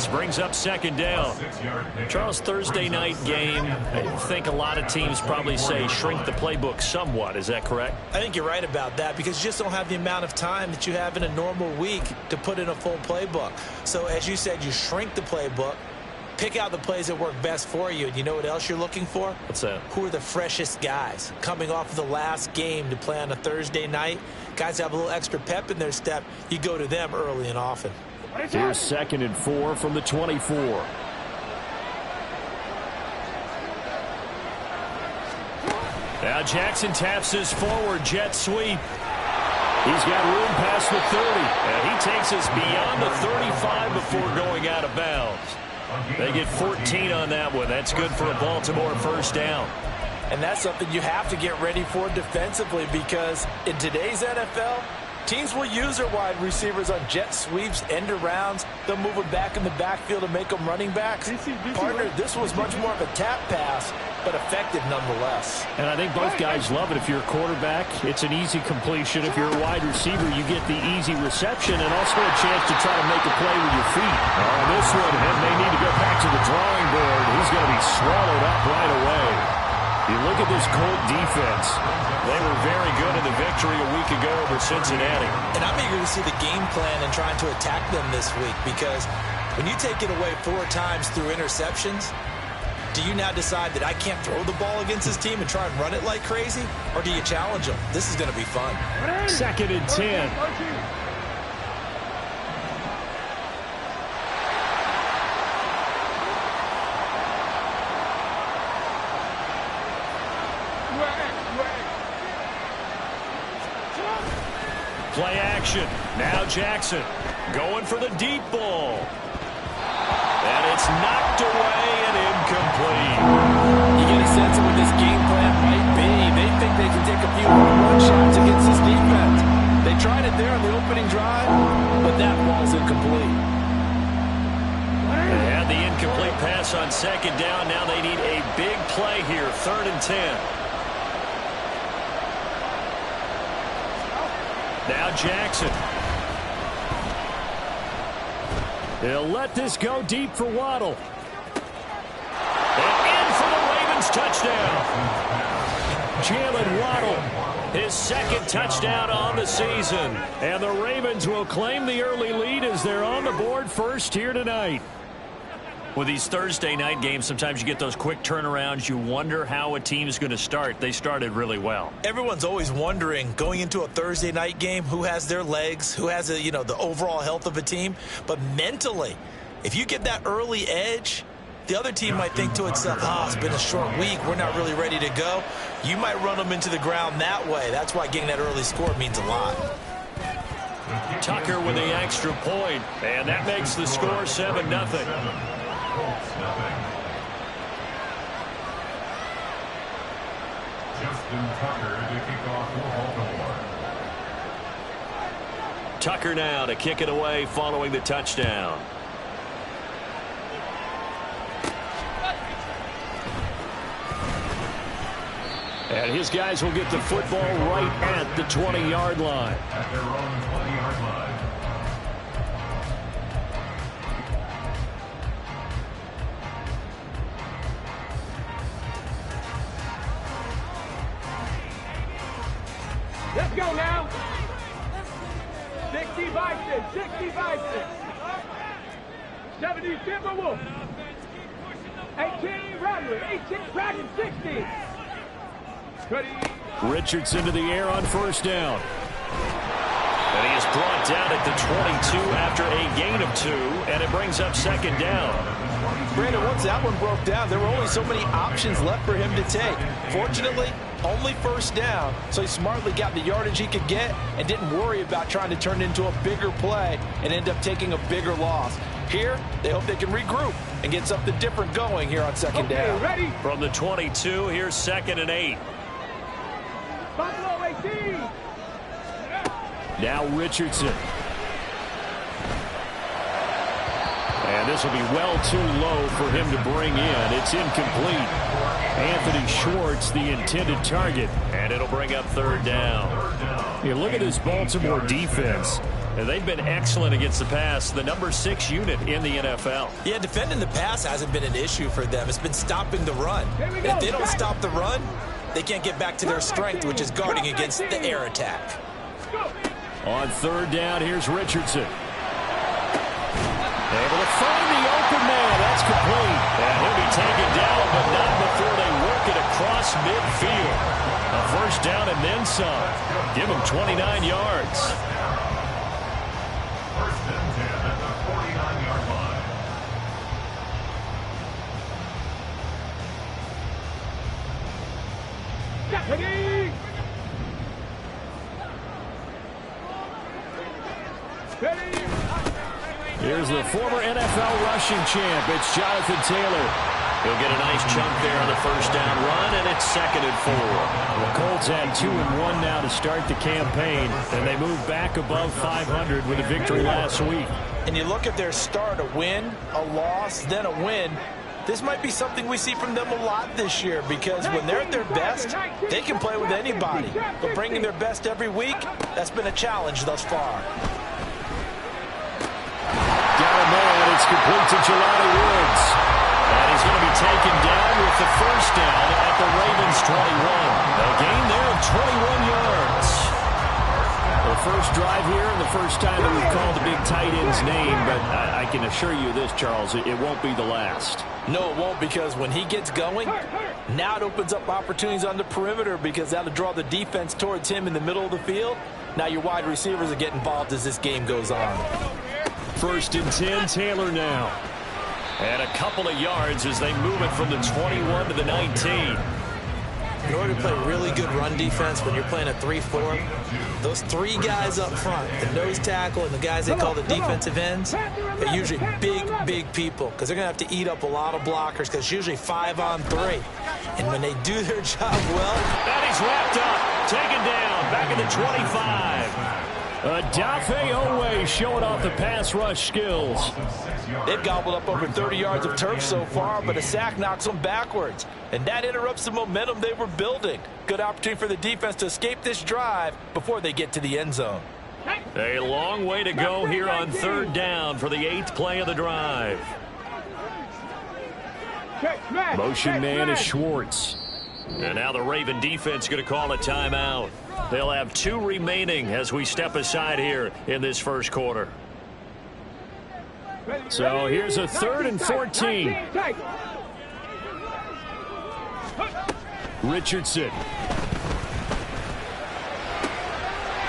yards. Brings up second down. Charles, Thursday night game, I think a lot of teams probably say shrink the playbook somewhat. Is that correct? I think you're right about that because you just don't have the amount of time that you have in a normal week to put in a full playbook. So as you said, you shrink the playbook, pick out the plays that work best for you. And you know what else you're looking for? What's that? Who are the freshest guys coming off of the last game to play on a Thursday night? Guys have a little extra pep in their step. You go to them early and often. Here's 2nd and 4 from the 24. Now Jackson taps his forward jet sweep. He's got room past the 30. And he takes us beyond the 35 before going out of bounds. They get 14 on that one. That's good for a Baltimore first down. And that's something you have to get ready for defensively because in today's NFL, teams will use their wide receivers on jet sweeps, end arounds. They'll move them back in the backfield and make them running backs. Partner, this was much more of a tap pass, but effective nonetheless. And I think both guys love it. If you're a quarterback, it's an easy completion. If you're a wide receiver, you get the easy reception and also a chance to try to make a play with your feet. On this one, and they need to go back to the drawing board. He's going to be swallowed up right away. You look at this Colt defense. They were very good in the victory a week ago over Cincinnati. And I'm eager to see the game plan and trying to attack them this week because when you take it away 4 times through interceptions, do you now decide that I can't throw the ball against this team and try and run it like crazy? Or do you challenge them? This is going to be fun. 2nd and 10. Play action. Now Jackson going for the deep ball. And it's knocked away and incomplete. You get a sense of what this game plan might be. They think they can take a few run shots against this defense. They tried it there on the opening drive, but that ball's incomplete. They had the incomplete pass on 2nd down. Now they need a big play here. 3rd and 10. Now Jackson. He'll let this go deep for Waddle. And in for the Ravens touchdown. Jalen Waddle, his 2nd touchdown on the season. And the Ravens will claim the early lead as they're on the board first here tonight. With these Thursday night games, sometimes you get those quick turnarounds. You wonder how a team is going to start. They started really well. Everyone's always wondering, going into a Thursday night game, who has their legs, who has the overall health of a team. But mentally, if you get that early edge, the other team might think to itself, it's been a short week. We're not really ready to go. You might run them into the ground that way. That's why getting that early score means a lot. Tucker with the extra point, and that makes the score 7-0. Tucker now to kick it away following the touchdown. And his guys will get the football right at the 20-yard line. At their own 20-yard line. Let's go now. 65-6, 65-6. 70 Timberwolf. 18 Rattler, 18 Dragon, 60. Richardson to the air on 1st down. And he is brought down at the 22 after a gain of 2, and it brings up 2nd down. Brandon, once that one broke down, there were only so many options left for him to take. Fortunately, only 1st down, so he smartly got the yardage he could get and didn't worry about trying to turn it into a bigger play and end up taking a bigger loss. Here, they hope they can regroup and get something different going here on 2nd down. Ready? From the 22, here's 2nd and 8. Buffalo 18. Now Richardson. And this will be well too low for him to bring in. It's incomplete. Anthony Schwartz, the intended target. And it'll bring up third down. You look at this Baltimore defense. And they've been excellent against the pass, the number 6 unit in the NFL. Yeah, defending the pass hasn't been an issue for them. It's been stopping the run. If they don't stop the run, they can't get back to their strength, which is guarding against the air attack. On third down, here's Richardson. Able to find the open man. That's complete. And he'll be taken down, but not before they work it across midfield. A first down and then some. Give him 29 yards. First and 10 at the 49-yard line. Ready? Ready? Here's the former NFL rushing champ. It's Jonathan Taylor. He'll get a nice chunk there on the first down run, and it's 2nd and 4. The Colts had 2-1 now to start the campaign, and they moved back above 500 with a victory last week. And you look at their start, a win, a loss, then a win. This might be something we see from them a lot this year, because when they're at their best, they can play with anybody. But bringing their best every week, that's been a challenge thus far. Got a man. It's complete to Jelani Woods. And he's going to be taken down with the first down at the Ravens 21. A gain there of 21 yards. The first drive here and the first time that we've called the big tight end's name, but I can assure you this, Charles, it won't be the last. No, it won't, because when he gets going, now it opens up opportunities on the perimeter, because that'll draw the defense towards him in the middle of the field. Now your wide receivers will get involved as this game goes on. First and 10, Taylor now. And a couple of yards as they move it from the 21 to the 19. In order to play really good run defense when you're playing a 3-4, those 3 guys up front, the nose tackle and the guys they call the defensive ends, they're usually big people, because they're going to have to eat up a lot of blockers, because it's usually 5 on 3. And when they do their job well... And he's wrapped up, taken down, back at the 25. Adafe Owe showing off the pass rush skills. They've gobbled up over 30 yards of turf so far, but a sack knocks them backwards. And that interrupts the momentum they were building. Good opportunity for the defense to escape this drive before they get to the end zone. A long way to go here on third down for the 8th play of the drive. Motion man is Schwartz. And now the Raven defense going to call a timeout. They'll have 2 remaining as we step aside here in this first quarter. So here's a 3rd and 14. Richardson.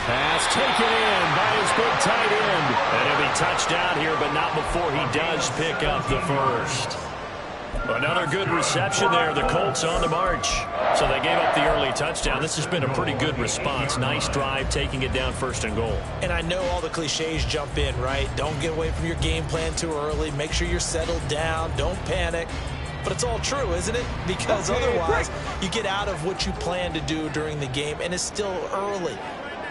Pass taken in by his big tight end. And he'll be touched down here, but not before he does pick up the first. Another good reception there. The Colts on the march. So they gave up the early touchdown. This has been a pretty good response. Nice drive, taking it down 1st and goal. And I know all the cliches jump in, right? Don't get away from your game plan too early. Make sure you're settled down. Don't panic. But it's all true, isn't it? Because otherwise, you get out of what you plan to do during the game, and it's still early.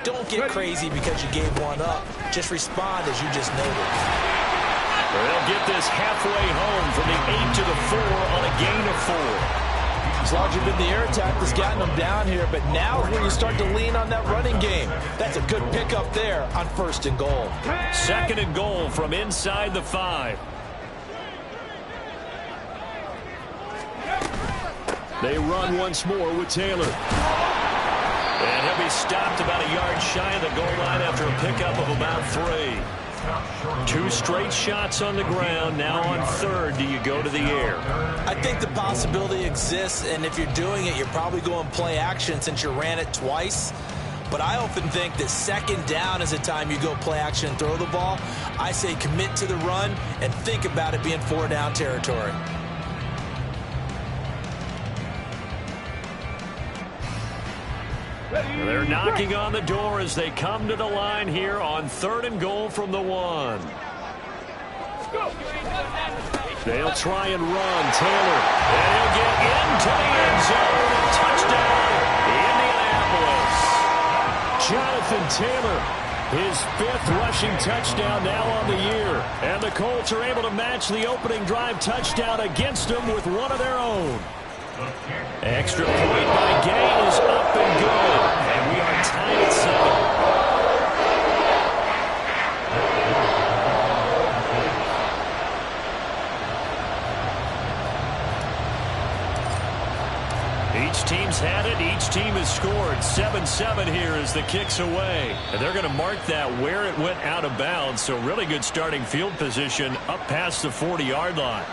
Don't get crazy because you gave one up. Just respond as you just noted. They'll get this halfway home from the 8 to the 4 on a gain of 4. As long as you've been the air attack that's gotten them down here, but now is where you start to lean on that running game. That's a good pickup there on 1st and goal. 2nd and goal from inside the 5. They run once more with Taylor. And he'll be stopped about a yard shy of the goal line after a pickup of about 3. 2 straight shots on the ground. Now on 3rd, do you go to the air? I think the possibility exists, and if you're doing it, you're probably going play action since you ran it twice. But I often think that 2nd down is the time you go play action and throw the ball. I say commit to the run and think about it being 4-down territory. They're knocking on the door as they come to the line here on 3rd and goal from the 1. They'll try and run. Taylor. And he'll get into the end zone. Touchdown, Indianapolis. Jonathan Taylor His 5th rushing touchdown now on the year. And the Colts are able to match the opening drive touchdown against them with one of their own. Extra point by Gay is up and good. And we are tied at 7. Each team's had it. Each team has scored. 7-7 here as the kick's away. And they're going to mark that where it went out of bounds. So really good starting field position up past the 40-yard line.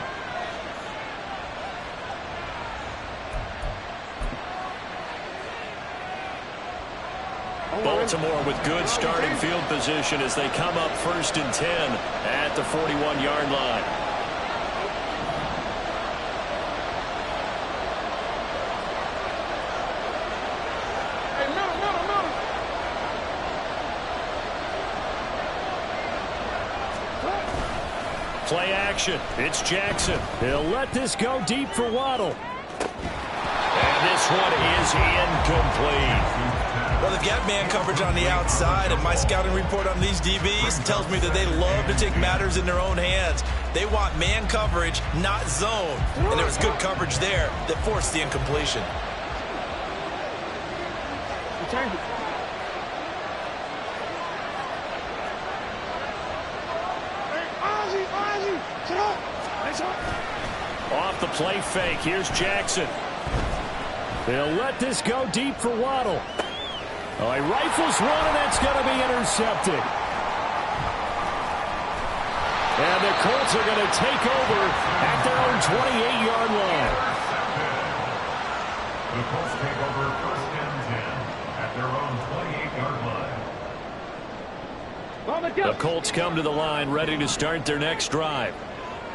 Baltimore with good starting field position as they come up 1st and 10 at the 41-yard line. Play action. It's Jackson. He'll let this go deep for Waddle. And this one is incomplete. Well, they've got man coverage on the outside, and my scouting report on these DBs tells me that they love to take matters in their own hands. They want man coverage, not zone. And there was good coverage there that forced the incompletion. Off the play fake. Here's Jackson. They'll let this go deep for Waddle. Oh, he rifles one, and that's going to be intercepted. And the Colts are going to take over at their own 28-yard line. The Colts take over 1st and 10 at their own 28-yard line. The Colts come to the line ready to start their next drive.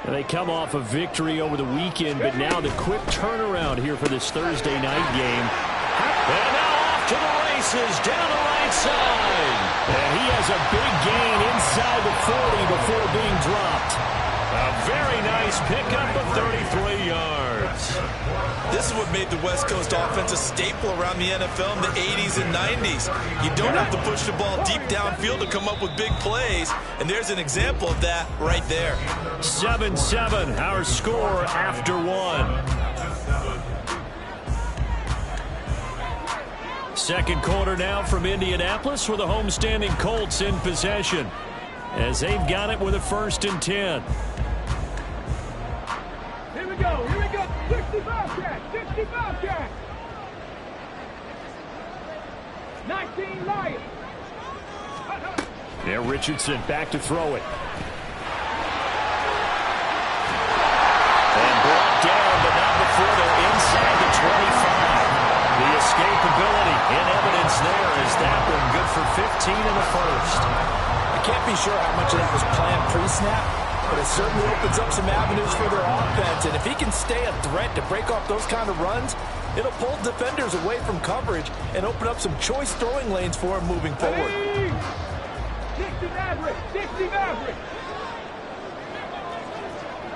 And they come off a victory over the weekend, but now the quick turnaround here for this Thursday night game. And now off to the races down the right side. And he has a big gain inside the 40 before being dropped. A very nice pickup of 33 yards. This is what made the West Coast offense a staple around the NFL in the 80s and 90s. You don't have to push the ball deep downfield to come up with big plays, and there's an example of that right there. 7-7, our score after 1. Second quarter now from Indianapolis with the homestanding Colts in possession as they've got it with a 1st and 10. Here we go. 65 catch. 19 Lions. Yeah, Richardson back to throw it. And brought down, but not before they're inside the 25. The escapability in evidence there as that one good for 15 in the 1st. I can't be sure how much of that was planned pre-snap, but it certainly opens up some avenues for their offense. And if he can stay a threat to break off those kind of runs, it'll pull defenders away from coverage and open up some choice throwing lanes for him moving forward. 60 Maverick.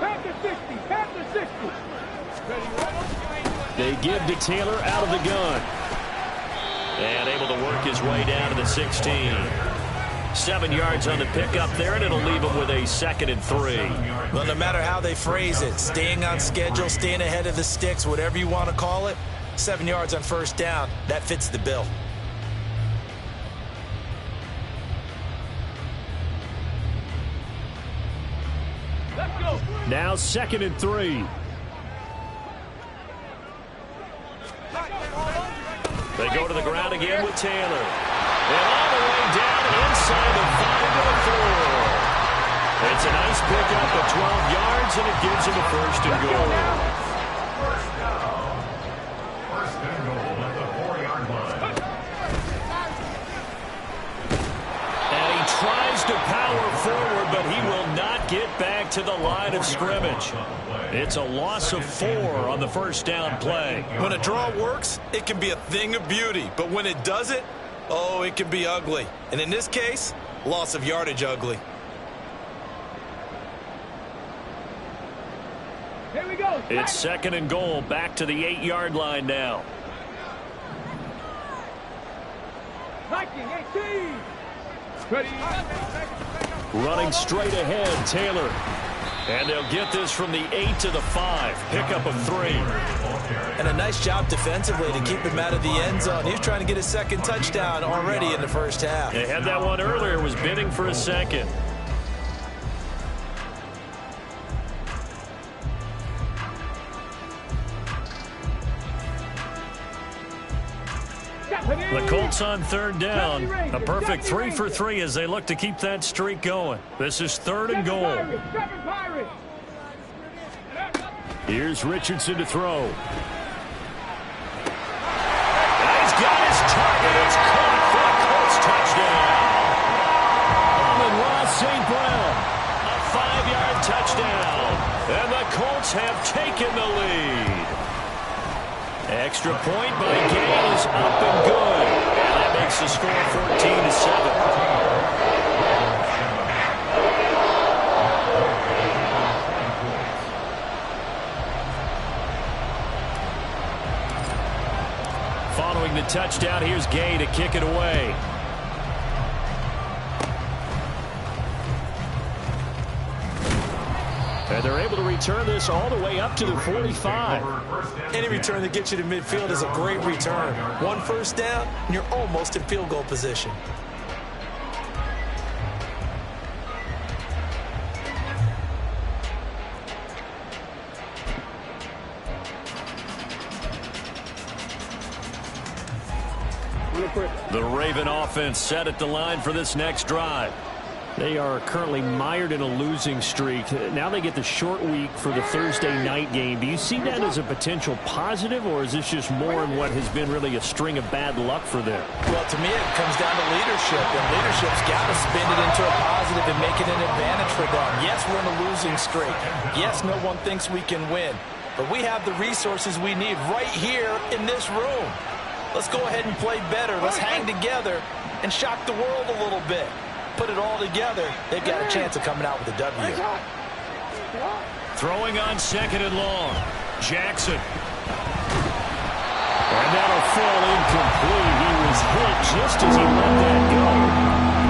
Back to 60. They give to Taylor out of the gun. And able to work his way down to the 16. 7 yards on the pickup there, and it'll leave him with a 2nd and 3. Well, no matter how they phrase it, staying on schedule, staying ahead of the sticks, whatever you want to call it, 7 yards on 1st down, that fits the bill. Let's go. Now 2nd and 3. They go to the ground again with Taylor. And all the way down inside the 5 to the 4. It's a nice pickup of 12 yards, and it gives him a 1st and goal. First and goal at the 4-yard line. And he tries to power forward, but he will not get back to the line of scrimmage. It's a loss of 4 on the 1st down play. When a draw works, it can be a thing of beauty. But when it doesn't, oh, it can be ugly. And in this case, loss of yardage ugly. Here we go. It's 2nd and goal, back to the 8-yard line now. 19, 18. Ready. Running straight ahead, Taylor. And they'll get this from the 8 to the 5. Pickup of 3. And a nice job defensively to keep him out of the end zone. He was trying to get his second touchdown already in the first half. They had that one earlier, was bidding for a second. The Colts on third down. A perfect 3 for 3 as they look to keep that streak going. This is 3rd and goal. Here's Richardson to throw. And he's got his target. It's caught for a Colts touchdown. Amon-Ra St. Brown. A 5-yard touchdown. And the Colts have taken the lead. Extra point by Gay is up and good. And that makes the score 14-7. Following the touchdown, here's Gay to kick it away. And they're able to return this all the way up to the 45. Any return that gets you to midfield is a great return. 1 first down, and you're almost in field goal position. The Raven offense set at the line for this next drive. They are currently mired in a losing streak. Now they get the short week for the Thursday night game. Do you see that as a potential positive, or is this just more in what has been really a string of bad luck for them? Well, to me, it comes down to leadership, and leadership's got to spin it into a positive and make it an advantage for them. Yes, we're in a losing streak. Yes, no one thinks we can win, but we have the resources we need right here in this room. Let's go ahead and play better. Let's hang together and shock the world a little bit. Put it all together, they've got a chance of coming out with a W. Throwing on 2nd and long. Jackson. And that'll fall incomplete. He was hit just as he let that go.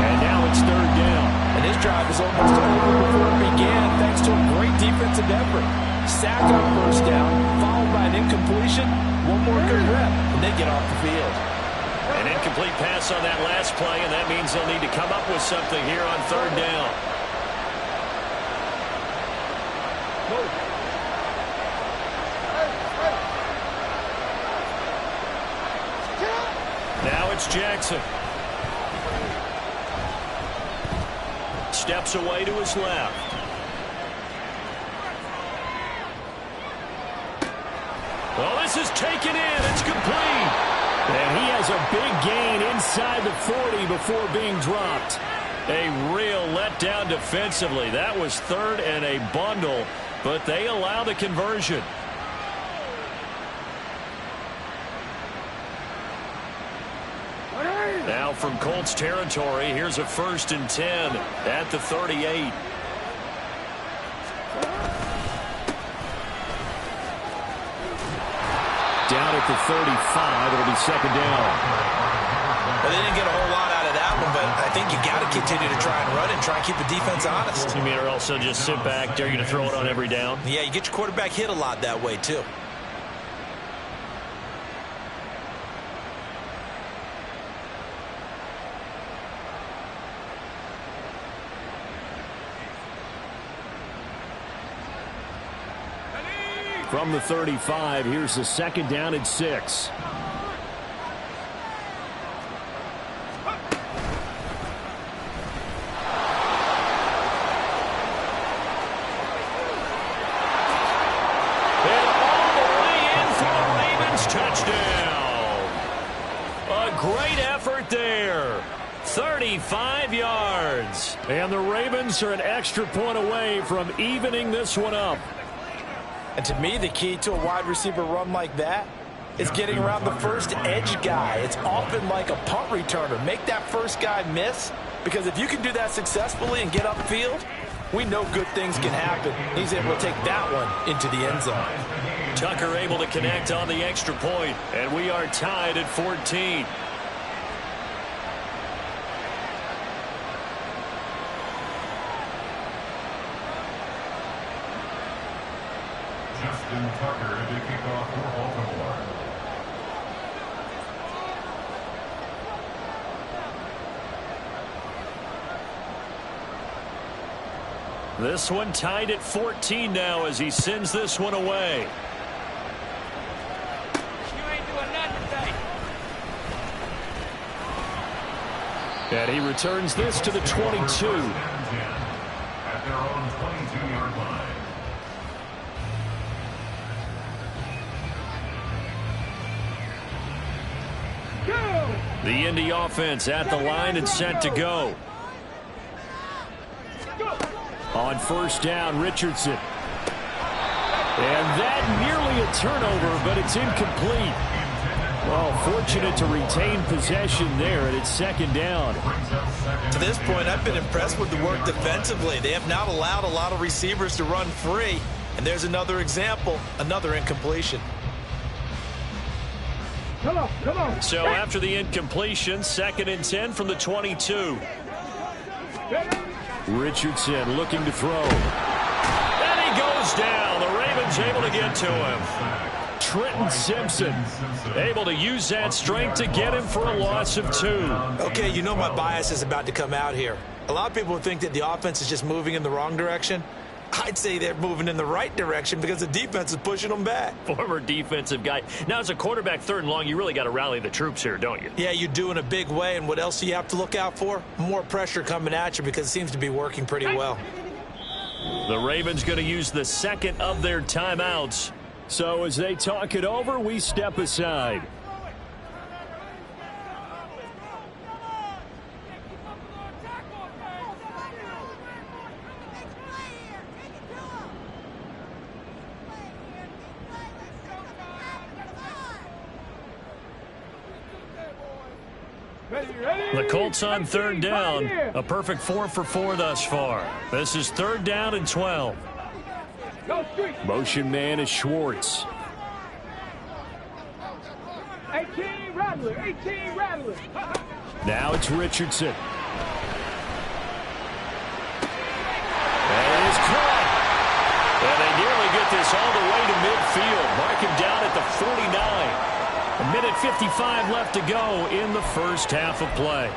And now it's 3rd down. And his drive is almost over before it began, thanks to a great defensive effort. Sack on 1st down, followed by an incompletion. One more good rep, and they get off the field. An incomplete pass on that last play, and that means they'll need to come up with something here on 3rd down. Now it's Jackson. Steps away to his left. Well, this is taken in. It's complete. And he has a big gain inside the 40 before being dropped. A real letdown defensively. That was 3rd and a bundle, but they allow the conversion. Now from Colts territory, here's a 1st and 10 at the 38. Down at the 35, it'll be 2nd down. Well, they didn't get a whole lot out of that one, but I think you got to continue to try and run and try and keep the defense honest. You mean, or also just sit back, dare you to throw it on every down? Yeah, you get your quarterback hit a lot that way, too. From the 35, here's the 2nd down and 6. And all the way in for the Ravens touchdown. A great effort there. 35 yards. And the Ravens are an extra point away from evening this one up. And to me, the key to a wide receiver run like that is getting around the first edge guy. It's often like a punt returner. Make that first guy miss, because if you can do that successfully and get upfield, we know good things can happen. He's able to take that one into the end zone. Tucker able to connect on the extra point, and we are tied at 14. Tucker to kick off for Baltimore. This one tied at 14 now as he sends this one away. You ain't doing nothing today. And he returns this to the 22. At their own 22-yard line. Go! The Indy offense at the line and set to go. On first down, Richardson. And that nearly a turnover, but it's incomplete. Well, fortunate to retain possession there, and it's second down. To this point, I've been impressed with the work defensively. They have not allowed a lot of receivers to run free. And there's another example, another incompletion. Come on, come on. So after the incompletion, 2nd and 10 from the 22. Richardson looking to throw. And he goes down. The Ravens able to get to him. Trenton Simpson able to use that strength to get him for a loss of 2. Okay, you know my bias is about to come out here. A lot of people think that the offense is just moving in the wrong direction. I'd say they're moving in the right direction because the defense is pushing them back. Former defensive guy. Now, as a quarterback 3rd and long, you really got to rally the troops here, don't you? Yeah, you do in a big way. And what else do you have to look out for? More pressure coming at you because it seems to be working pretty well. The Ravens going to use the 2nd of their timeouts. So as they talk it over, we step aside. The Colts on 3rd down. A perfect 4 for 4 thus far. This is 3rd down and 12. Motion man is Schwartz. 18 Rattler, 18 Rattler. Now it's Richardson. And it is caught. And they nearly get this all the way to midfield. Mark him down at the 49. A minute 55 left to go in the first half of play.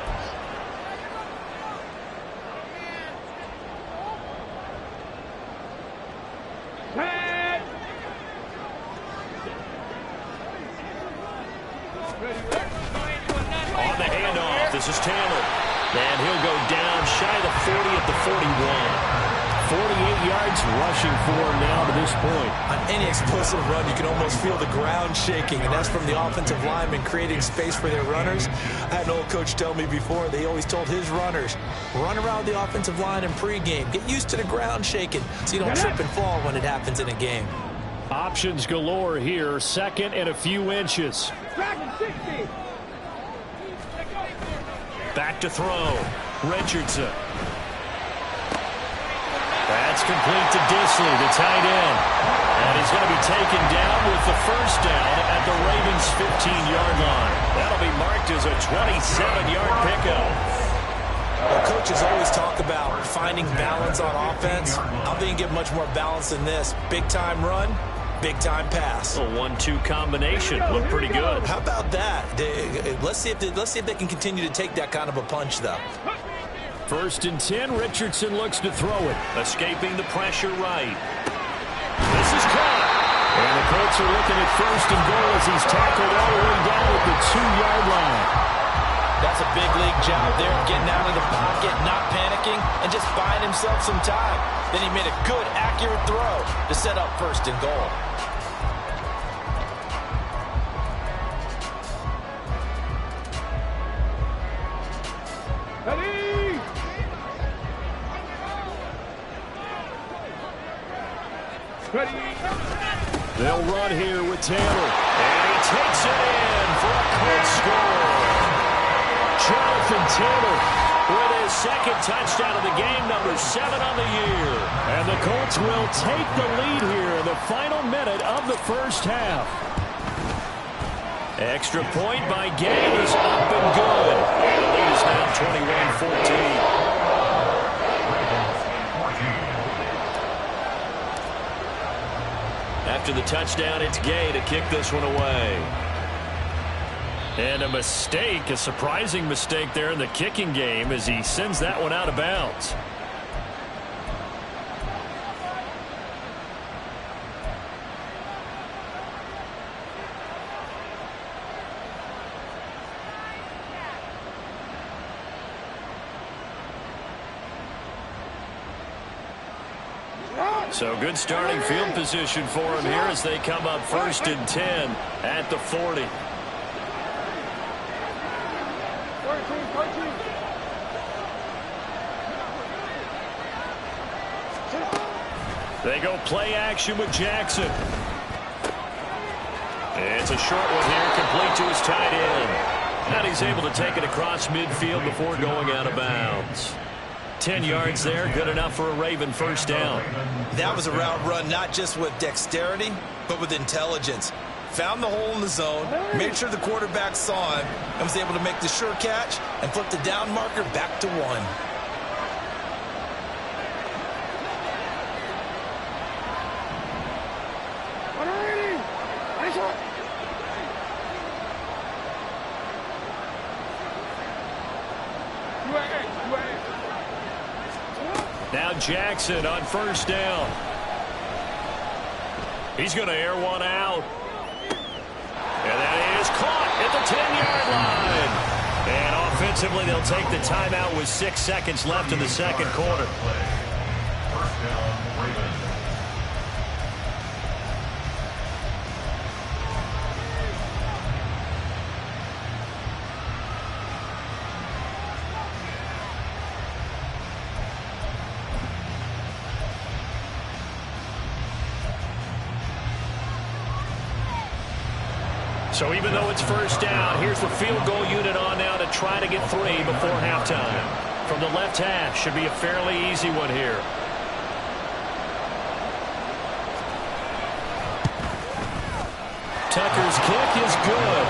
On the handoff, this is Taylor. And he'll go down shy of the 40 at the 41. 48 yards rushing for him now to this point. On any explosive run, you can almost feel the ground shaking, and that's from the offensive linemen creating space for their runners. I had an old coach tell me before, they always told his runners, run around the offensive line in pregame. Get used to the ground shaking so you don't trip and fall when it happens in a game. Options galore here, 2nd and a few inches. Back to throw. Richardson. That's complete to Disley, the tight end. And he's going to be taken down with the first down at the Ravens' 15-yard line. That'll be marked as a 27-yard pickup. Well, coaches always talk about finding balance on offense. I don't think you get much more balance than this. Big-time run, big-time pass. A 1-2 combination. Looked pretty good. How about that? Let's see if they can continue to take that kind of a punch, though. 1st and 10, Richardson looks to throw it. Escaping the pressure right. This is caught. And the Colts are looking at 1st and goal as he's tackled all the way down at the 2-yard line. That's a big league job there, getting out of the pocket, not panicking, and just buying himself some time. Then he made a good, accurate throw to set up 1st and goal. They'll run here with Taylor. And he takes it in for a quick score. Jonathan Taylor with his 2nd touchdown of the game, number 7 on the year. And the Colts will take the lead here in the final minute of the first half. Extra point by Gay is up and good. And the lead is now 21-14. after the touchdown. It's Gay to kick this one away. And a mistake, a surprising mistake there in the kicking game as he sends that one out of bounds. So good starting field position for him here as they come up 1st and 10 at the 40. They go play action with Jackson. It's a short one here, complete to his tight end. And he's able to take it across midfield before going out of bounds. 10 yards there, good enough for a Raven first down. That was a route run not just with dexterity, but with intelligence. Found the hole in the zone, made sure the quarterback saw him, and was able to make the sure catch and flip the down marker back to 1. Now Jackson on first down. He's going to air one out. And that is caught at the 10-yard line. And offensively, they'll take the timeout with 6 seconds left in the second quarter. First down, Ravens. So even though it's first down, here's the field goal unit on now to try to get 3 before halftime. From the left half, should be a fairly easy one here. Tucker's kick is good.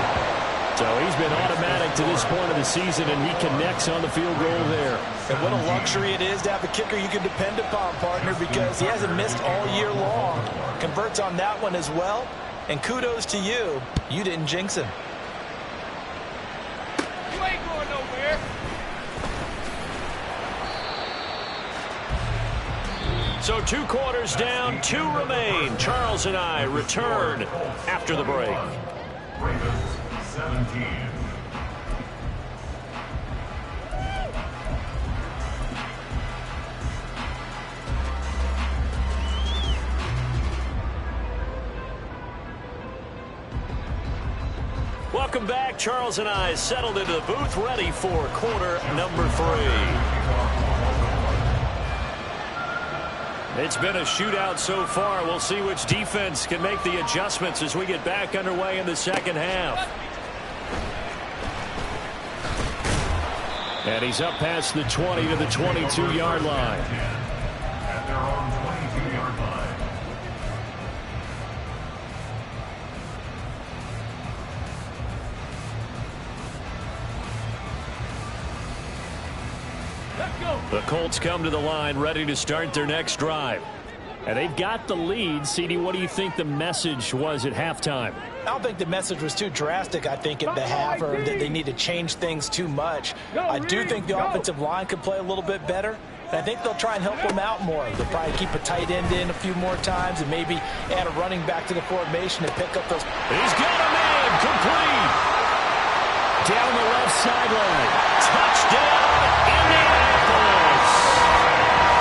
So he's been automatic to this point of the season, and he connects on the field goal there. And what a luxury it is to have a kicker you can depend upon, partner, because he hasn't missed all year long. Converts on that one as well. And kudos to you. You didn't jinx him. You ain't going nowhere. So 2 quarters down, 2 remain. Charles and I return after the break. Ravens 17. Welcome back. Charles and I settled into the booth, ready for quarter number 3. It's been a shootout so far. We'll see which defense can make the adjustments as we get back underway in the second half. And he's up past the 20 to the 22-yard line. At their own 22-yard line. The Colts come to the line ready to start their next drive. And they've got the lead. CD, what do you think the message was at halftime? I don't think the message was too drastic, I think, at the half, or that they need to change things too much. I do think the offensive line could play a little bit better. And I think they'll try and help them out more. They'll probably keep a tight end in a few more times and maybe add a running back to the formation and pick up those. He's got a man complete. Down the left sideline. Touchdown, Indianapolis.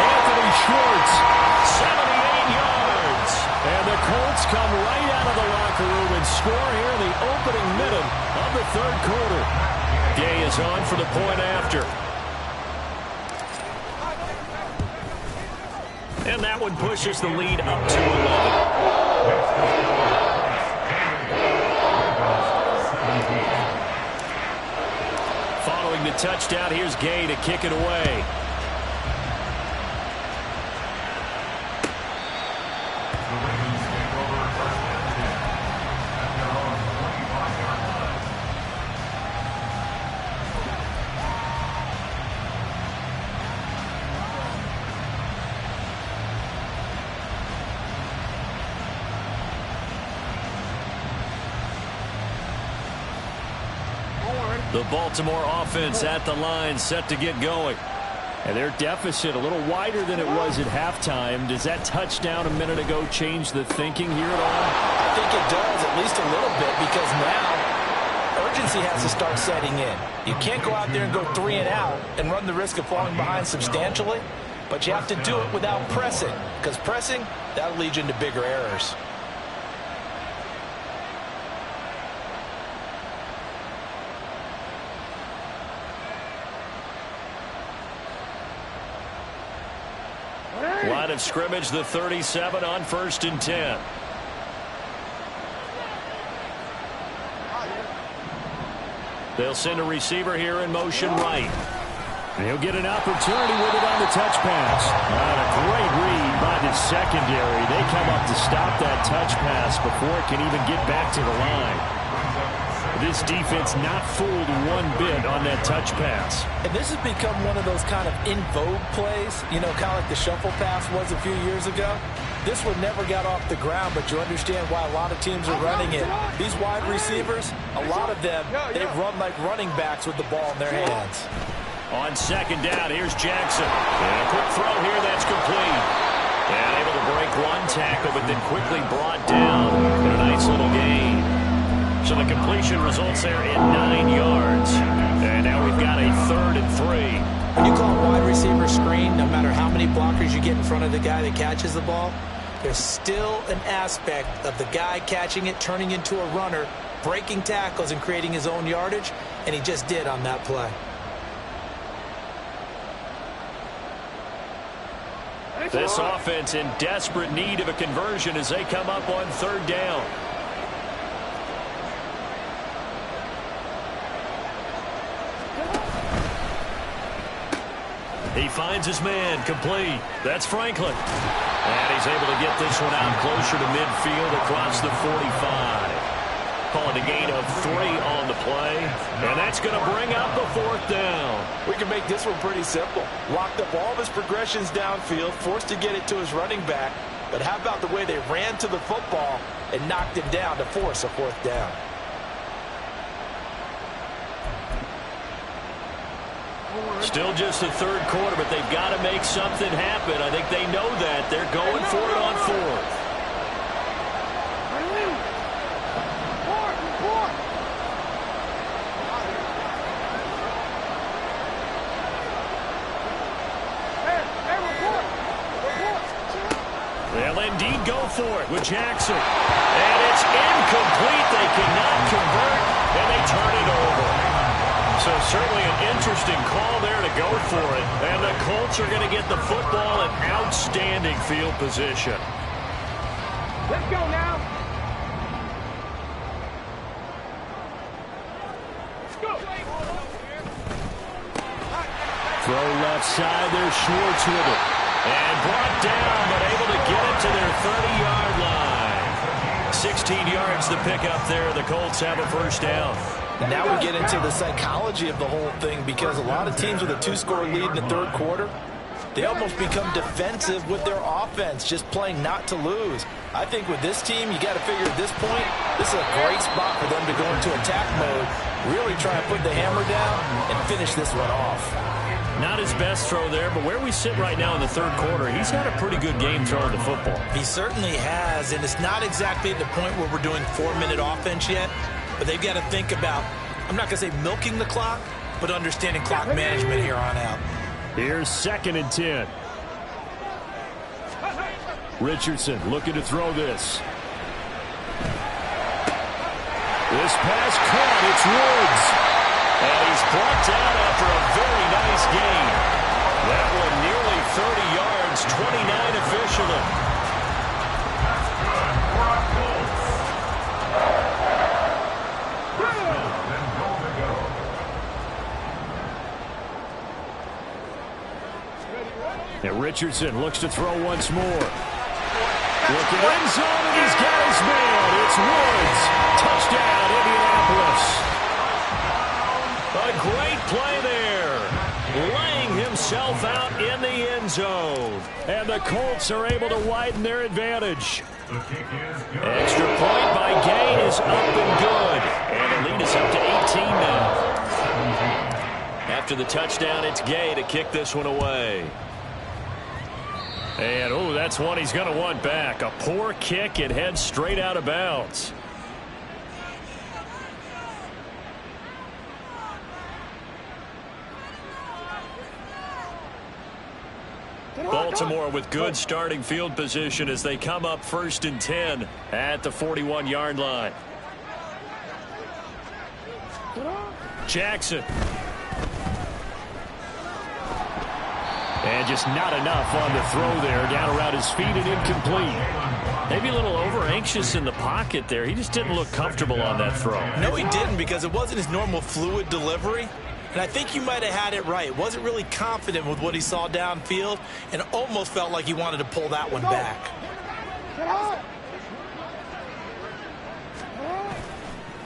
Anthony Schwartz, 78 yards. And the Colts come right out of the locker room and score here in the opening minute of the third quarter. Gay is on for the point after. And that one pushes the lead up to 11. Following the touchdown, here's Gay to kick it away. The Ravens take over first and 10 at their own 25-yard line. The Baltimore offense at the line, set to get going. And their deficit a little wider than it was at halftime. Does that touchdown a minute ago change the thinking here at all? I think it does, at least a little bit, because now urgency has to start setting in. You can't go out there and go 3 and out and run the risk of falling behind substantially, but you have to do it without pressing, because pressing, that'll lead you into bigger errors. Line of scrimmage, the 37 on 1st and 10. They'll send a receiver here in motion right. And he'll get an opportunity with it on the touch pass. A great read by the secondary. They come up to stop that touch pass before it can even get back to the line. This defense not fooled one bit on that touch pass. And this has become one of those kind of in vogue plays, you know, kind of like the shuffle pass was a few years ago. This one never got off the ground, but you understand why a lot of teams are running it. These wide receivers, a lot of them, they run like running backs with the ball in their hands. On 2nd down, here's Jackson. And a quick throw here, that's complete. And able to break one tackle, but then quickly brought down in a nice little gain. So the completion results there in 9 yards. And now we've got a 3rd and 3. When you call a wide receiver screen, no matter how many blockers you get in front of the guy that catches the ball, there's still an aspect of the guy catching it, turning into a runner, breaking tackles and creating his own yardage, and he just did on that play. This offense in desperate need of a conversion as they come up on 3rd down. He finds his man, complete. That's Franklin. And he's able to get this one out closer to midfield across the 45. Calling a gain of 3 on the play. And that's going to bring up the 4th down. We can make this one pretty simple. Locked up all of his progressions downfield, forced to get it to his running back. But how about the way they ran to the football and knocked him down to force a 4th down? Still just the 3rd quarter, but they've got to make something happen. I think they know that. They're going for it on 4th. They'll indeed go for it with Jackson. And it's incomplete. They cannot convert, and they turn it over. So certainly an interesting call there to go for it. And the Colts are going to get the football in outstanding field position. Let's go now. Let's go. Throw left side. There's Schwartz with it. And brought down, but able to get it to their 30-yard line. 16 yards to pick up there. The Colts have a 1st down. Now we get into the psychology of the whole thing, because a lot of teams with a 2-score lead in the 3rd quarter, they almost become defensive with their offense, just playing not to lose. I think with this team, you got to figure at this point, this is a great spot for them to go into attack mode, really try and put the hammer down and finish this one off. Not his best throw there, but where we sit right now in the 3rd quarter, he's had a pretty good game throwing the football. He certainly has, and it's not exactly at the point where we're doing 4-minute offense yet, but they've got to think about, I'm not going to say milking the clock, but understanding clock management here on out. Here's 2nd and 10. Richardson looking to throw this. This pass caught. It's Woods. And he's brought down after a very nice gain. That one nearly 30 yards, 29 officially. And Richardson looks to throw once more. Looking end zone, and he's got his man. It's Woods. Touchdown, Indianapolis. A great play there. Laying himself out in the end zone. And the Colts are able to widen their advantage. Extra point by Gay is up and good. And the lead is up to 18 now. After the touchdown, it's Gay to kick this one away. And, oh, that's one he's going to want back. A poor kick. It heads straight out of bounds. Baltimore with good starting field position as they come up 1st and 10 at the 41-yard line. Jackson. And just not enough on the throw there. Down around his feet and incomplete. Maybe a little over-anxious in the pocket there. He just didn't look comfortable on that throw. No, he didn't, because it wasn't his normal fluid delivery. And I think you might have had it right. Wasn't really confident with what he saw downfield and almost felt like he wanted to pull that one back.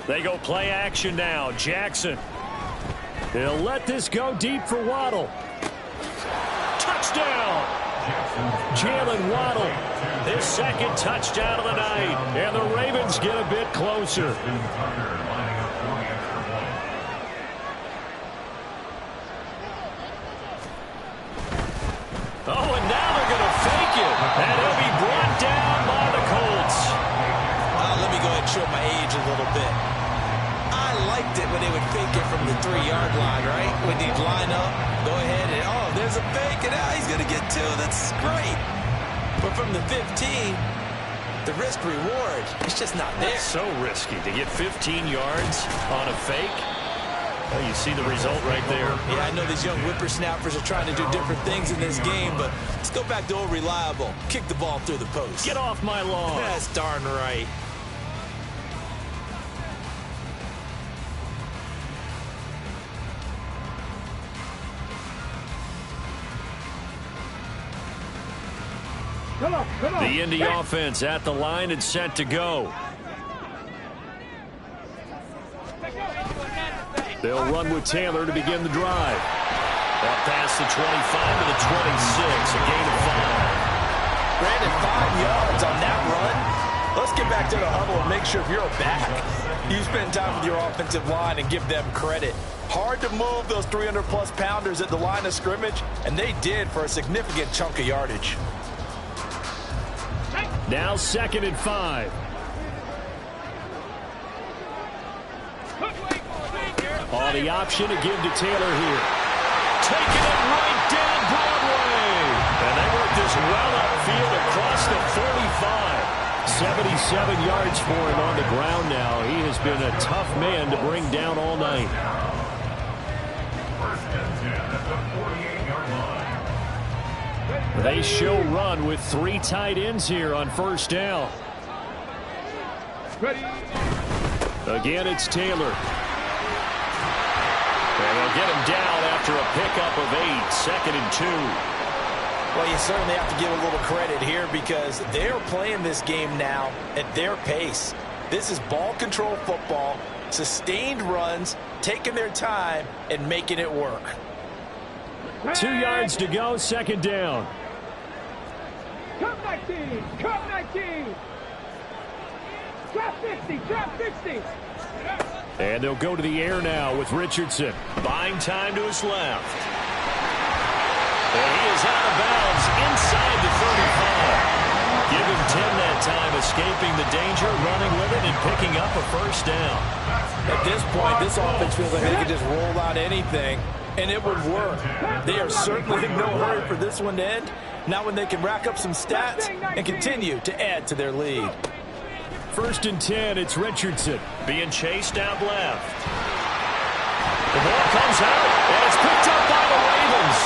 They go play action now. Jackson. He'll let this go deep for Waddle. Touchdown! Jalen Waddle, his 2nd touchdown of the night. And the Ravens get a bit closer. Oh, and now they're going to fake it. And he'll be brought down by the Colts. Let me go ahead and show my age a little bit. I liked it when they would fake it from the 3-yard line, right? When they'd line up, go ahead and, oh, there's a fake, and now he's going to get 2. That's great. But from the 15, the risk-reward, it's just not there. That's so risky to get 15 yards on a fake. Well, you see the result right there. Yeah, I know these young whippersnappers are trying to do different things in this game, but let's go back to old reliable. Kick the ball through the post. Get off my lawn. That's darn right. Come on. The Indy offense at the line and set to go. They'll run with Taylor to begin the drive. Up past the 25 to the 26, a gain of 5. Brandon, 5 yards on that run. Let's get back to the huddle and make sure if you're a back, you spend time with your offensive line and give them credit. Hard to move those 300-plus pounders at the line of scrimmage, and they did for a significant chunk of yardage. Now 2nd and 5. On the option to give to Taylor here. Taking it right down Broadway. And they work this well upfield across the 45. 77 yards for him on the ground now. He has been a tough man to bring down all night. 1st and 10 at the 48-yard line. They show run with 3 tight ends here on 1st down. Ready. Again, it's Taylor. And they'll get him down after a pickup of 8, 2nd and 2. Well, you certainly have to give a little credit here because they're playing this game now at their pace. This is ball control football, sustained runs, taking their time and making it work. 2 yards to go, 2nd down. Come 19. Come 19. Drop 50. Drop 60. And they'll go to the air now with Richardson. Buying time to his left. And he is out of bounds inside the 35. Give him 10 that time, escaping the danger, running with it, and picking up a 1st down. At this point, this offense feels like they could just roll out anything, and it would work. They are certainly in no hurry for this one to end. Now when they can rack up some stats and continue to add to their lead. 1st and 10, it's Richardson. Being chased out left. The ball comes out, and it's picked up by the Ravens.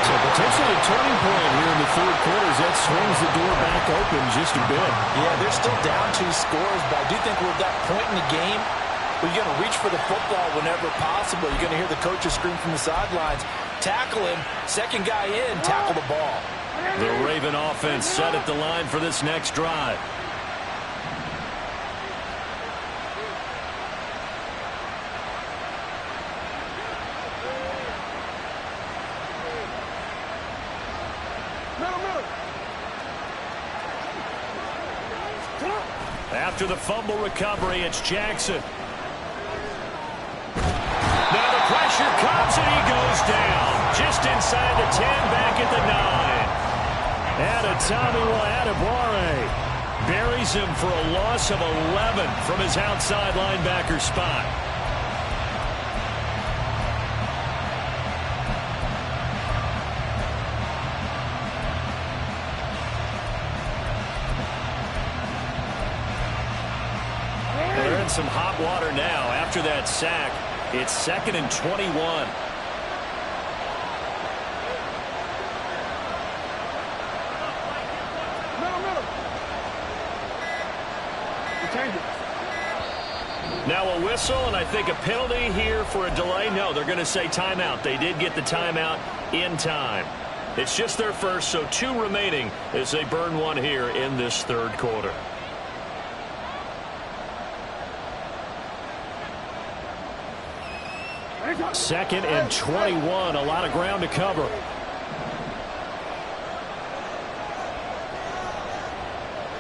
So potentially a turning point here in the 3rd quarter as that swings the door back open just a bit. Yeah, they're still down 2 scores, but I do think we're at that point in the game where you're going to reach for the football whenever possible. You're going to hear the coaches scream from the sidelines. Tackle him, 2nd guy in, tackle the ball. The Raven offense set at the line for this next drive. After the fumble recovery, it's Jackson. Now the pressure comes, and he goes down. Just inside the 10, back at the 9. Adetomiwa Adebawore buries him for a loss of 11 from his outside linebacker spot. They're in some hot water now after that sack. It's 2nd and 21. Now a whistle, and I think a penalty here for a delay. No, they're going to say timeout. They did get the timeout in time. It's just their first, so 2 remaining as they burn one here in this 3rd quarter. Second and 21, a lot of ground to cover.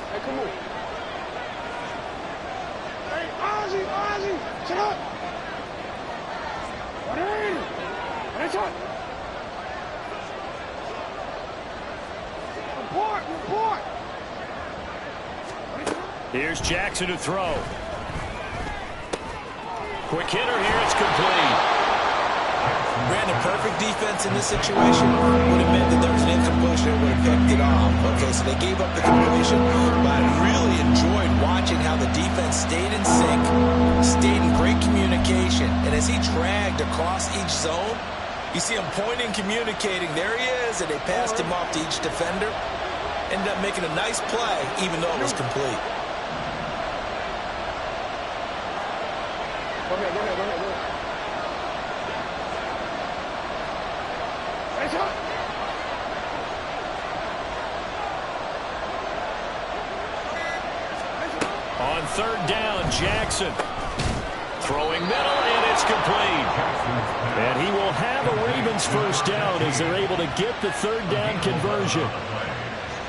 Hey, come on. Hey, Ozzy, shut up. What are you? Report. Here's Jackson to throw. Quick hitter here, it's complete. Brandon, perfect defense in this situation would have meant that there was an incompletion and would have picked it off. Okay, so they gave up the completion, but I really enjoyed watching how the defense stayed in sync, stayed in great communication, and as he dragged across each zone, you see him pointing, communicating. There he is, and they passed him off to each defender. Ended up making a nice play, even though it was complete. Go ahead. On 3rd down, Jackson. Throwing middle, and it's complete. And he will have a Ravens first down as they're able to get the 3rd down conversion.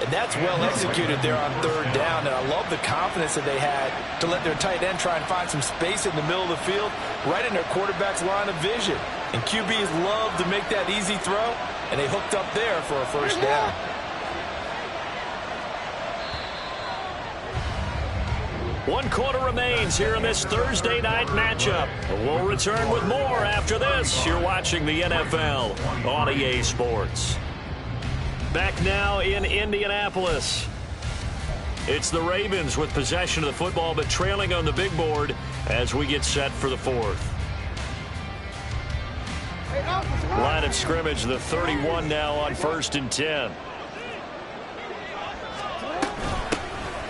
And that's well executed there on 3rd down, and I love the confidence that they had to let their tight end try and find some space in the middle of the field, right in their quarterback's line of vision. And QBs love to make that easy throw, and they hooked up there for a first down. One quarter remains here in this Thursday night matchup. We'll return with more after this. You're watching the NFL on EA Sports. Back now in Indianapolis. It's the Ravens with possession of the football, but trailing on the big board as we get set for the 4th. Line of scrimmage, the 31 now on 1st and 10.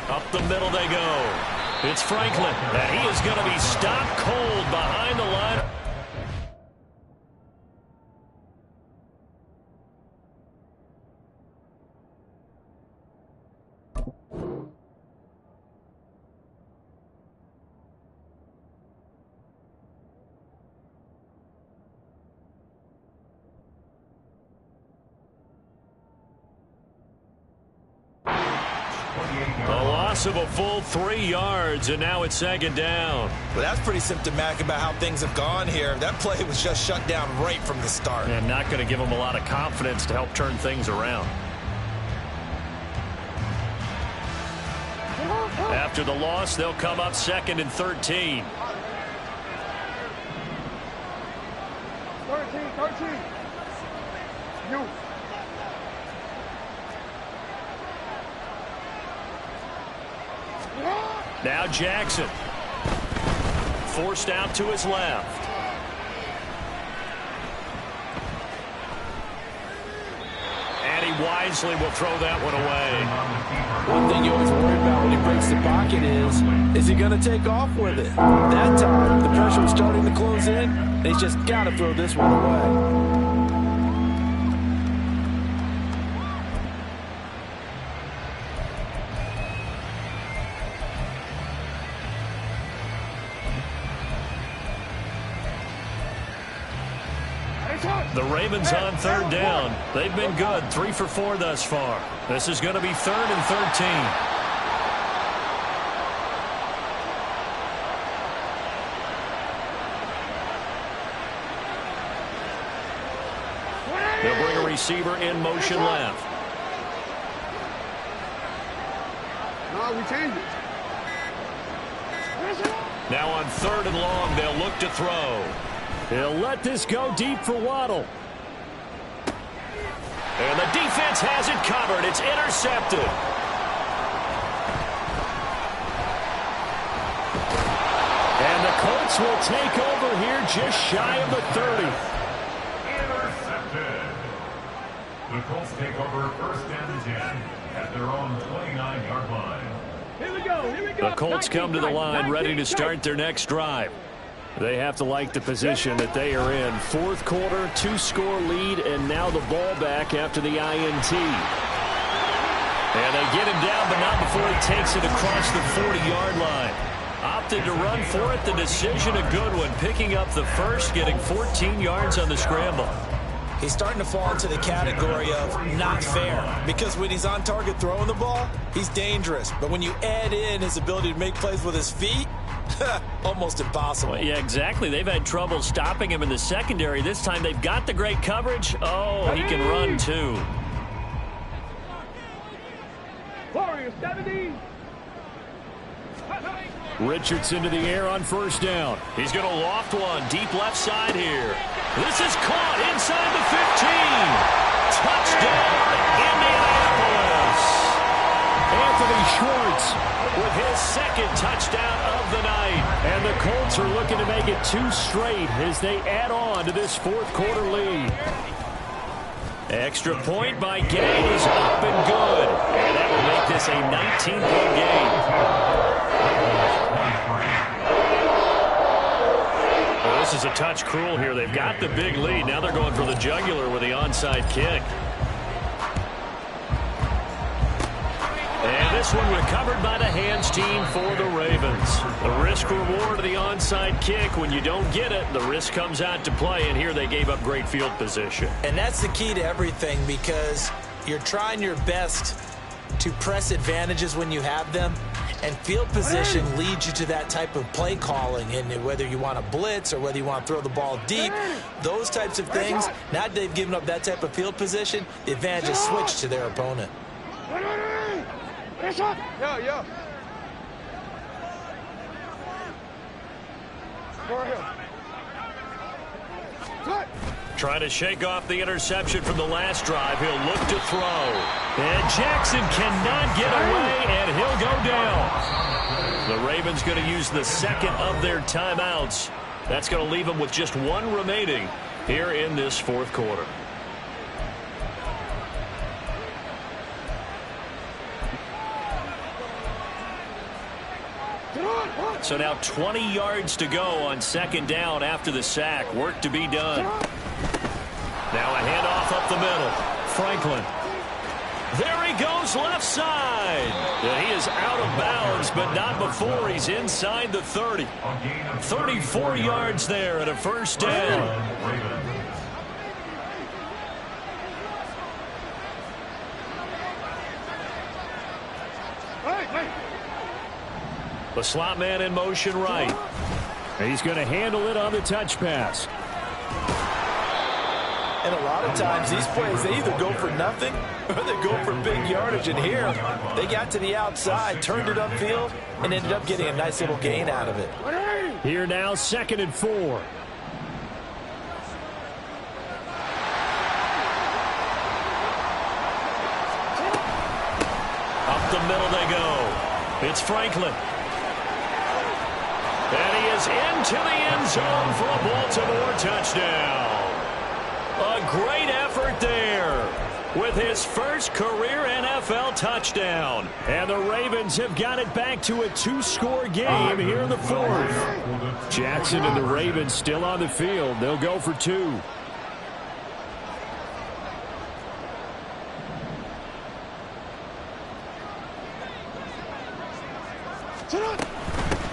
Up the middle they go. It's Franklin, and he is going to be stopped cold behind the line. A loss of a full 3 yards, and now it's 2nd down. Well, that's pretty symptomatic about how things have gone here. That play was just shut down right from the start. And not going to give them a lot of confidence to help turn things around. After the loss, they'll come up 2nd and 13. 13. You. Now Jackson. Forced out to his left. And he wisely will throw that one away. One thing you always worry about when he breaks the pocket is he going to take off with it? That time, the pressure was starting to close in, and he's just got to throw this one away. The Ravens on 3rd down. They've been good, 3 for 4 thus far. This is going to be 3rd and 13. They'll bring a receiver in motion left. No, we change it. Now on 3rd and long, they'll look to throw. He'll let this go deep for Waddle. And the defense has it covered. It's intercepted. And the Colts will take over here just shy of the 30. Intercepted. The Colts take over 1st and 10 at their own 29-yard line. Here we go. Here we go. The Colts come to the line ready to start their next drive. They have to like the position that they are in. 4th quarter, 2-score lead, and now the ball back after the INT. And they get him down, but not before he takes it across the 40-yard line. Opted to run for it. The decision a good one. Picking up the first, getting 14 yards on the scramble. He's starting to fall into the category of not fair, because when he's on target throwing the ball, he's dangerous. But when you add in his ability to make plays with his feet, almost impossible. Well, yeah, exactly. They've had trouble stopping him in the secondary. This time they've got the great coverage. Oh, he can run too. Warriors, 70. Richardson to the air on 1st down. He's going to loft one deep left side here. This is caught inside the 15. Touchdown, Indianapolis. Anthony Schwartz with his 2nd touchdown of the night. And the Colts are looking to make it 2 straight as they add on to this 4th quarter lead. Extra point by Gay is up and good. And that will make this a 19-point game. Well, this is a touch cruel here. They've got the big lead. Now they're going for the jugular with the onside kick. And this one recovered by the hands team for the Ravens. The risk reward of the onside kick. When you don't get it, the risk comes out to play, and here they gave up great field position. And that's the key to everything, because you're trying your best to press advantages when you have them, and field position leads you to that type of play calling. And whether you want to blitz or whether you want to throw the ball deep, those types of things, now that they've given up that type of field position, the advantage is switched to their opponent. Yo. Go ahead. Cut. Trying to shake off the interception from the last drive. He'll look to throw. And Jackson cannot get away, and he'll go down. The Ravens going to use the 2nd of their timeouts. That's going to leave them with just 1 remaining here in this 4th quarter. So now 20 yards to go on 2nd down after the sack. Work to be done. Now a handoff up the middle. Franklin. There he goes left side. Yeah, he is out of bounds, but not before he's inside the 30. 34 yards there at a 1st down. The slot man in motion right. He's going to handle it on the touch pass. And a lot of times these plays, they either go for nothing or they go for big yardage. And here, they got to the outside, turned it upfield, and ended up getting a nice little gain out of it. Here now, 2nd and 4. Up the middle they go. It's Franklin. And he is into the end zone for a Baltimore touchdown. A great effort there with his first career NFL touchdown. And the Ravens have got it back to a 2-score game here in the 4th. Jackson and the Ravens still on the field. They'll go for 2.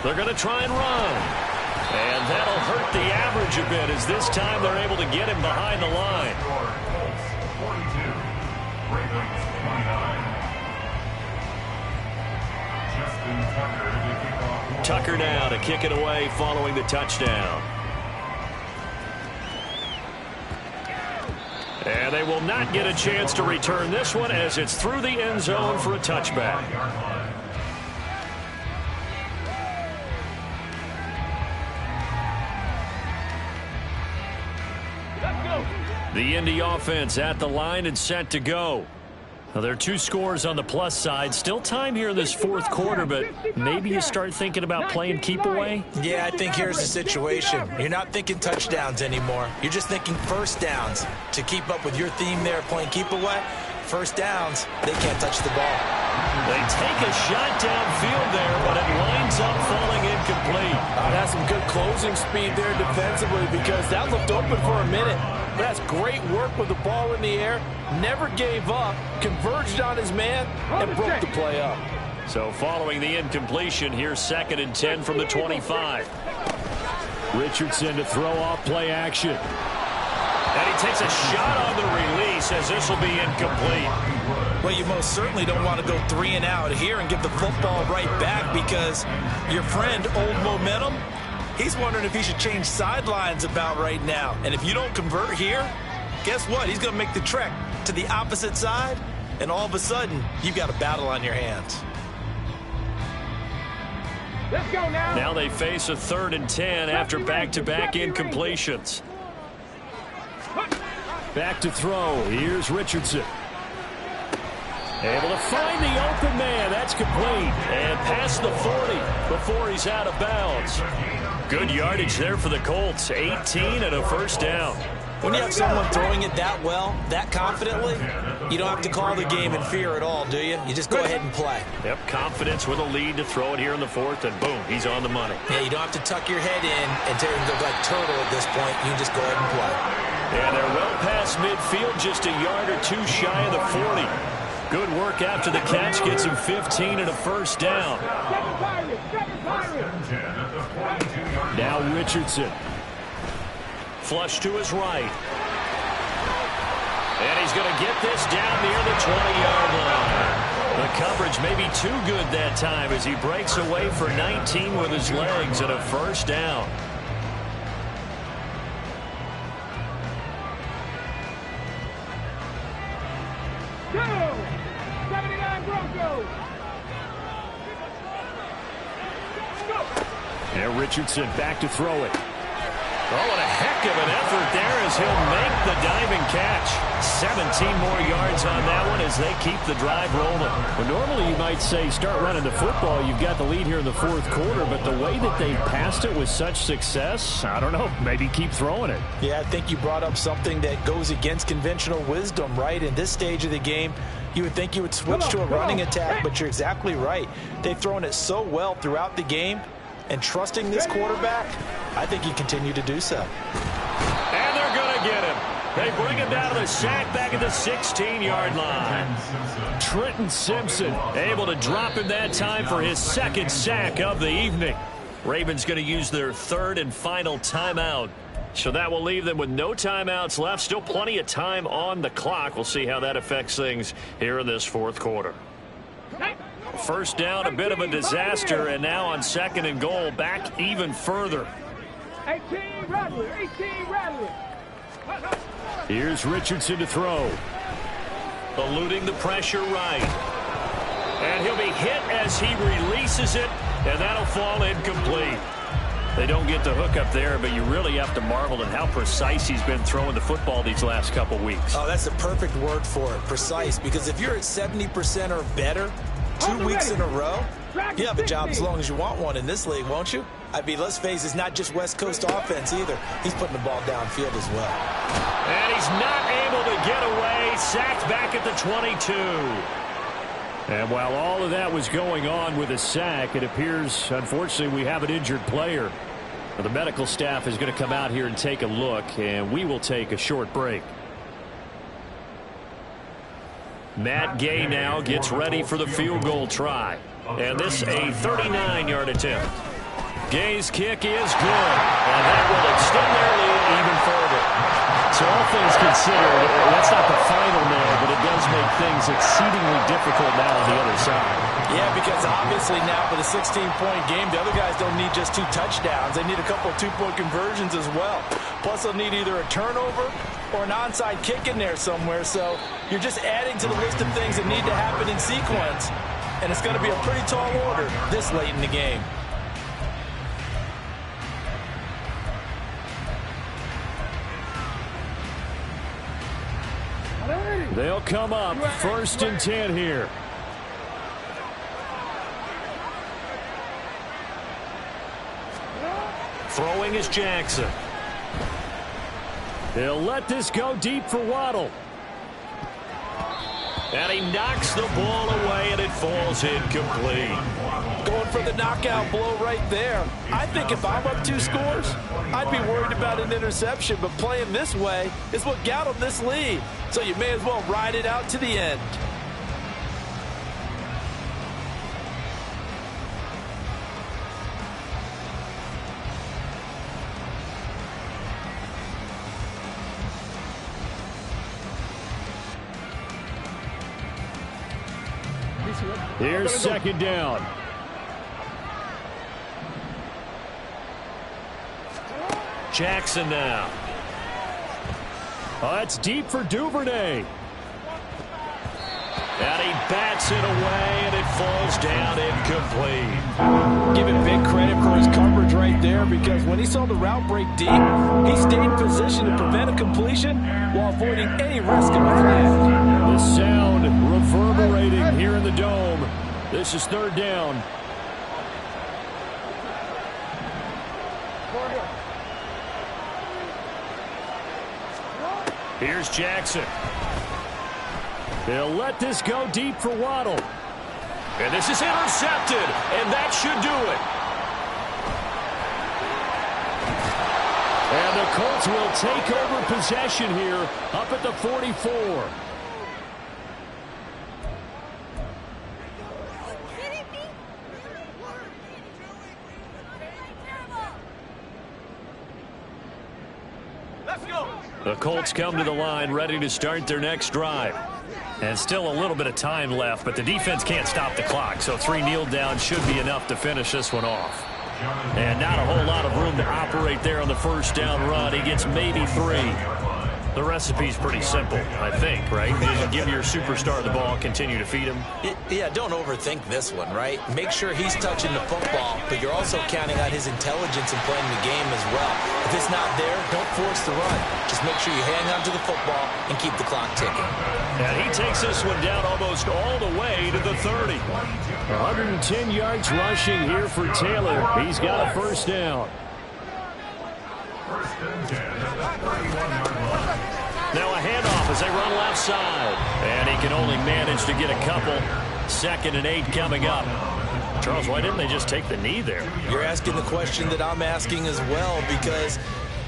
They're going to try and run. And that'll hurt the average a bit, as this time they're able to get him behind the line. 42, Ravens 29. Tucker now to kick it away following the touchdown. And they will not get a chance to return this one as it's through the end zone for a touchback. The Indy offense at the line and set to go. Now, there are 2 scores on the plus side. Still time here in this fourth quarter, but maybe you start thinking about playing keep away? Yeah, I think here's the situation. You're not thinking touchdowns anymore. You're just thinking first downs. To keep up with your theme there, playing keep away, first downs, they can't touch the ball. They take a shot downfield there, but it winds up falling incomplete. That's some good closing speed there defensively because that looked open for a minute. But that's great work with the ball in the air. Never gave up, converged on his man, and broke the play up. So following the incompletion, here's 2nd and 10 from the 25. Richardson to throw off play action. And he takes a shot on the release as this will be incomplete. Well, you most certainly don't want to go 3 and out here and give the football right back because your friend, Old Momentum, he's wondering if he should change sidelines about right now. And if you don't convert here, guess what? He's going to make the trek to the opposite side, and all of a sudden, you've got a battle on your hands. Let's go now. Now they face a 3rd and 10 after back-to-back incompletions. Back to throw. Here's Richardson. Able to find the open man. That's complete. And past the 40 before he's out of bounds. Good yardage there for the Colts. 18 and a first down. When you have someone throwing it that well, that confidently, you don't have to call the game in fear at all, do you? You just go ahead and play. Yep, confidence with a lead to throw it here in the 4th, and boom, he's on the money. Yeah, you don't have to tuck your head in and go like turtle at this point. You can just go ahead and play. And they're well past midfield, just a yard or 2 shy of the 40. Good work after the catch, gets him 15 and a first down. Now Richardson. Flush to his right. And he's going to get this down near the 20-yard line. The coverage may be too good that time as he breaks away for 19 with his legs and a first down. Go! 79 Broncos! And Richardson back to throw it. Oh, what a heck of an effort there as he'll make the diving catch. 17 more yards on that one as they keep the drive rolling. Well, normally you might say start running the football. You've got the lead here in the 4th quarter, but the way that they passed it with such success, I don't know, maybe keep throwing it. Yeah, I think you brought up something that goes against conventional wisdom, right? In this stage of the game, you would think you would switch to a running attack, but you're exactly right. They've thrown it so well throughout the game, and trusting this quarterback, I think you continue to do so. And they're going to get him. They bring him down to the sack back at the 16-yard line. Trenton Simpson able to drop him that time for his 2nd sack of the evening. Ravens going to use their 3rd and final timeout. So that will leave them with no timeouts left. Still plenty of time on the clock. We'll see how that affects things here in this 4th quarter. First down, a bit of a disaster, and now on 2nd and goal, back even further. 18 Rattler, 18 Rattler. Here's Richardson to throw. Eluding the pressure right. And he'll be hit as he releases it, and that'll fall incomplete. They don't get the hook up there, but you really have to marvel at how precise he's been throwing the football these last couple weeks. Oh, that's the perfect word for it, precise, because if you're at 70% or better 2 weeks in a row, you have a job as long as you want one in this league, won't you? I mean, let's face it, it's not just West Coast offense either. He's putting the ball downfield as well. And he's not able to get away. Sacked back at the 22. And while all of that was going on with a sack, it appears, unfortunately, we have an injured player. The medical staff is going to come out here and take a look, and we will take a short break. Matt Gay now gets ready for the field goal try. And this a 39-yard attempt. Gay's kick is good. And that will extend their lead even further. So all things considered, that's not the final nail, but it does make things exceedingly difficult now on the other side. Yeah, because obviously now for the 16-point game, the other guys don't need just 2 touchdowns. They need a couple of 2-point conversions as well. Plus they'll need either a turnover or an onside kick in there somewhere. So you're just adding to the list of things that need to happen in sequence. And it's going to be a pretty tall order this late in the game. They'll come up 1st and 10 here. Throwing is Jackson. He'll let this go deep for Waddle. And he knocks the ball away, and it falls incomplete. Going for the knockout blow right there. I think if I'm up 2 scores, I'd be worried about an interception, but playing this way is what got him this lead. So you may as well ride it out to the end. Here's 2nd down. Jackson now. Oh, that's deep for Duvernay. And he bats it away, and it falls down incomplete. Give him big credit for his coverage right there, because when he saw the route break deep, he stayed in position to prevent a completion while avoiding any risk of a flag. The sound reverberating here in the dome. This is 3rd down. Here's Jackson. They'll let this go deep for Waddle. And this is intercepted, and that should do it. And the Colts will take over possession here up at the 44. The Colts come to the line ready to start their next drive. And still a little bit of time left, but the defense can't stop the clock, so 3 kneel downs should be enough to finish this one off. And not a whole lot of room to operate there on the 1st down run. He gets maybe 3. The recipe's pretty simple, I think, right? You just give your superstar the ball, continue to feed him. Yeah, don't overthink this one, right? Make sure he's touching the football, but you're also counting on his intelligence in playing the game as well. If it's not there, don't force the run. Just make sure you hang on to the football and keep the clock ticking. And he takes this one down almost all the way to the 30. 110 yards rushing here for Taylor. He's got a 1st down. Now a handoff as they run left side. And he can only manage to get a couple. 2nd and 8 coming up. Charles, why didn't they just take the knee there? You're asking the question that I'm asking as well, because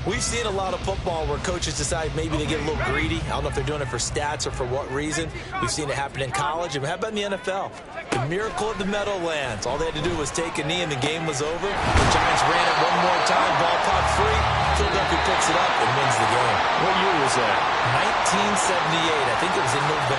we've seen a lot of football where coaches decide maybe they get a little greedy. I don't know if they're doing it for stats or for what reason. We've seen it happen in college, and how about in the NFL? The miracle of the Meadowlands. All they had to do was take a knee, and the game was over. The Giants ran it one more time, ball caught free. Philadelphia picks it up and wins the game. What year was that? 1978. I think it was in November.